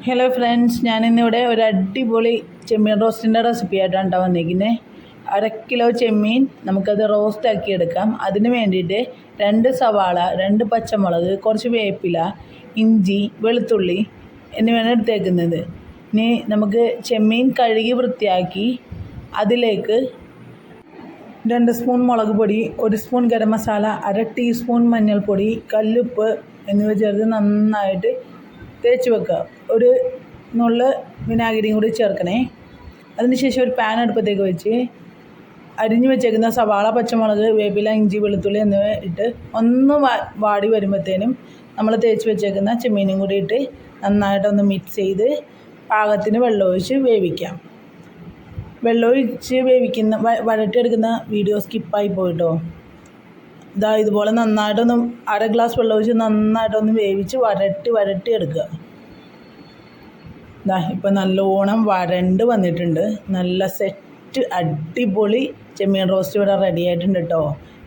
Hello friends, ഞാനിന്നിവിടെ ഒരു അടിപൊളി ചെമ്മീൻ റോസ്റ്റിൻ്റെ റെസിപ്പി ആയിട്ടാണ് വന്നിരിക്കുന്നത്. 1/2 കിലോ ചെമ്മീൻ നമുക്കത് റോസ്റ്റാക്കി എടുക്കാം. അതിന് വേണ്ടിയിട്ട് 2 സവാള, 2 പച്ചമുളക്, കുറച്ച് വേപ്പില, ഇഞ്ചി, വെളുത്തുള്ളി എന്നിവയാണ് എടുത്തേക്കുന്നത്. ഇനി നമുക്ക് ചെമ്മീൻ കഴുകി വൃത്തിയാക്കി അതിലേക്ക് 2 സ്പൂൺ മുളക് പൊടി, 1 സ്പൂൺ ഗരം മസാല, 1/2 ടീസ്പൂൺ മഞ്ഞൾപ്പൊടി, കല്ലുപ്പ് എന്നിവ ചേർത്ത് നന്നായിട്ട് തേച്ച് വെക്കുക. ഒരു നുള്ള് വിനാഗിരിയും കൂടി ചേർക്കണേ. അതിനുശേഷം ഒരു പാൻ അടുപ്പത്തേക്ക് വെച്ച് അരിഞ്ഞു വെച്ചേക്കുന്ന സവാള, പച്ചമുളക്, വേപ്പില, ഇഞ്ചി, വെളുത്തുള്ളി എന്നിവ ഇട്ട് ഒന്ന് വാടി വരുമ്പോഴത്തേനും നമ്മൾ തേച്ച് വെച്ചേക്കുന്ന ചെമ്മീനും കൂടി ഇട്ട് നന്നായിട്ടൊന്ന് മിക്സ് ചെയ്ത് പാകത്തിന് വെള്ളമൊഴിച്ച് വേവിക്കാം. വെള്ളമൊഴിച്ച് വേവിക്കുന്ന വഴറ്റിയെടുക്കുന്ന വീഡിയോ സ്കിപ്പായി പോയിട്ടോ. ഇതുപോലെ നന്നായിട്ടൊന്ന് 1/2 ഗ്ലാസ് വെള്ളമൊഴിച്ച് നന്നായിട്ടൊന്ന് വേവിച്ച് വരട്ടി എടുക്കുക. ഇപ്പം നല്ലോണം വരണ്ട് വന്നിട്ടുണ്ട്. നല്ല സെറ്റ് അടിപൊളി ചെമ്മീൻ റോസ്റ്റ് ഇവിടെ റെഡി ആയിട്ടുണ്ട് കേട്ടോ.